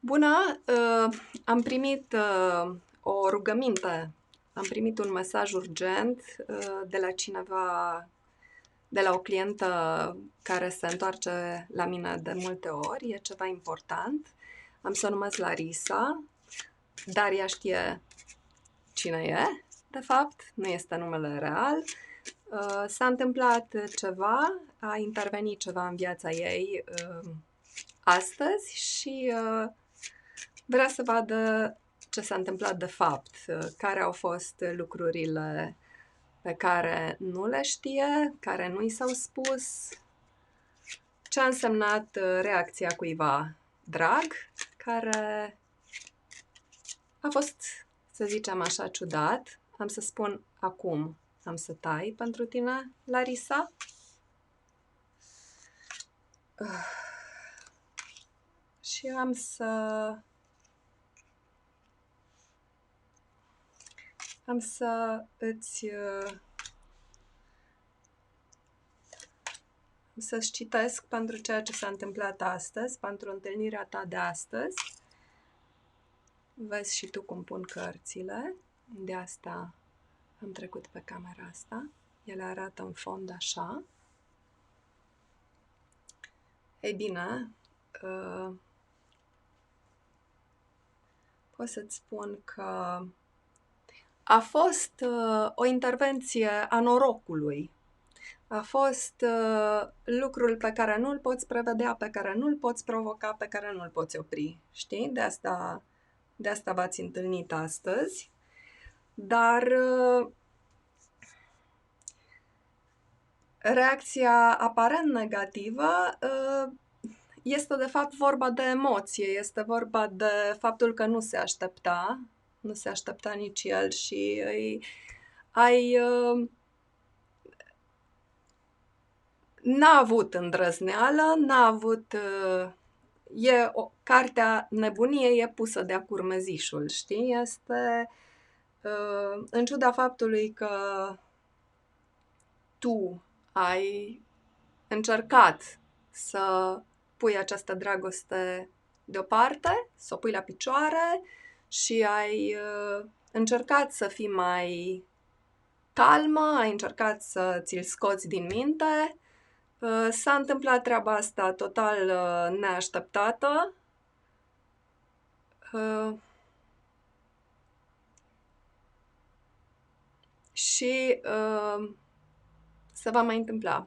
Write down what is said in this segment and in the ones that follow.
Bună! Am primit o rugăminte, am primit un mesaj urgent de la cineva, de la o clientă care se întoarce la mine de multe ori. E ceva important. Am să o numesc Larisa, dar ea știe cine e, de fapt, nu este numele real. S-a întâmplat ceva, a intervenit ceva în viața ei astăzi și vrea să vadă ce s-a întâmplat de fapt, care au fost lucrurile pe care nu le știe, care nu i s-au spus, ce a însemnat reacția cuiva drag, care a fost, să zicem așa, ciudat. Am să spun acum, am să tai pentru tine, Larisa. Și am să să-ți citesc pentru ceea ce s-a întâmplat astăzi, pentru întâlnirea ta de astăzi. Vezi și tu cum pun cărțile. De asta am trecut pe camera asta. Ele arată în fond așa. Ei bine, pot să-ți spun că a fost o intervenție a norocului. A fost lucrul pe care nu-l poți prevedea, pe care nu-l poți provoca, pe care nu-l poți opri. Știi? De asta v-ați întâlnit astăzi. Dar reacția aparent negativă este de fapt vorba de emoție, este vorba de faptul că nu se aștepta nici el și n-a avut îndrăzneală, n-a avut... cartea Nebunie e pusă de-a curmezișul, știi? Este... în ciuda faptului că tu ai încercat să pui această dragoste deoparte, să o pui la picioare și ai încercat să fii mai calmă, ai încercat să ți-l scoți din minte. S-a întâmplat treaba asta total neașteptată. Și se va mai întâmpla.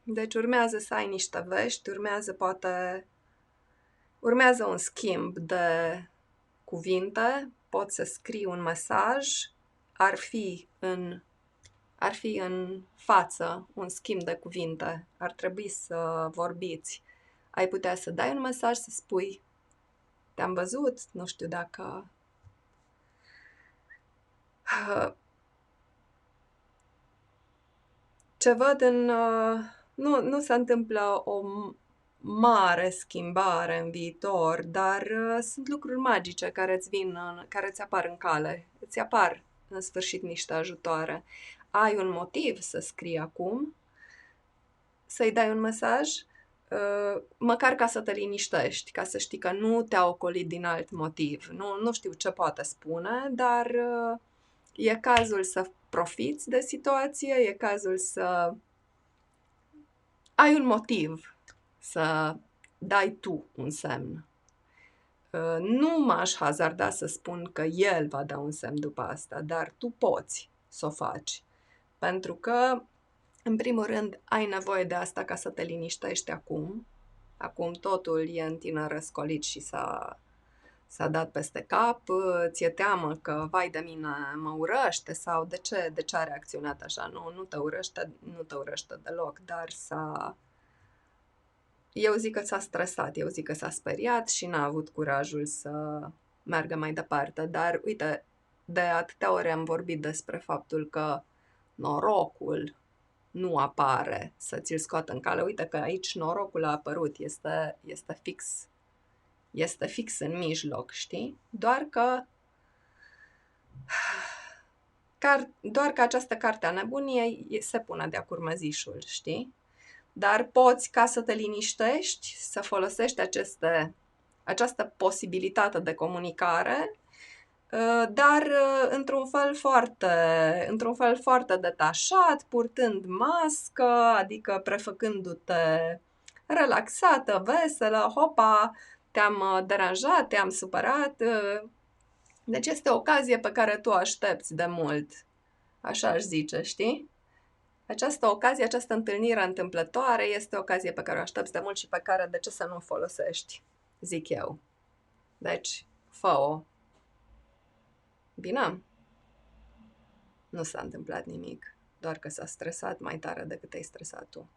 Deci urmează să ai niște vești, urmează un schimb de cuvinte, poți să scrii un mesaj, ar fi în față un schimb de cuvinte, ar trebui să vorbiți. Ai putea să dai un mesaj, să spui te-am văzut, nu știu dacă... Ce văd nu se întâmplă o mare schimbare în viitor, dar sunt lucruri magice care care îți apar în cale. Îți apar în sfârșit niște ajutoare. Ai un motiv să scrii acum, să-i dai un mesaj, măcar ca să te liniștești, ca să știi că nu te-a ocolit din alt motiv. Nu știu ce poate spune, dar e cazul să profiți de situație, e cazul să ai un motiv să dai tu un semn. Nu m-aș hazarda să spun că el va da un semn după asta, dar tu poți să o faci. Pentru că, în primul rând, ai nevoie de asta ca să te liniștești acum. Acum totul e în tine răscolit și s-a dat peste cap, ți-e teamă că, vai de mine, mă urăște sau de ce a reacționat așa? Nu te urăște deloc, dar eu zic că s-a stresat, eu zic că s-a speriat și n-a avut curajul să meargă mai departe. Dar, uite, de atâtea ori am vorbit despre faptul că norocul nu apare să ți-l scoată în cale. Uite că aici norocul a apărut, este fix în mijloc, știi? Doar că această carte a nebuniei se pune de-a curmezișul, știi? Dar poți, ca să te liniștești, să folosești aceste această posibilitate de comunicare, dar într-un fel foarte detașat, purtând mască, adică prefăcându-te relaxată, veselă, hopa, te-am deranjat, te-am supărat. Deci este o ocazie pe care tu o aștepți de mult. Așa aș zice, știi? Această ocazie, această întâlnire întâmplătoare este o ocazie pe care o aștepți de mult și pe care de ce să nu o folosești, zic eu. Deci, fă-o. Bine? Nu s-a întâmplat nimic, doar că s-a stresat mai tare decât ai stresat tu.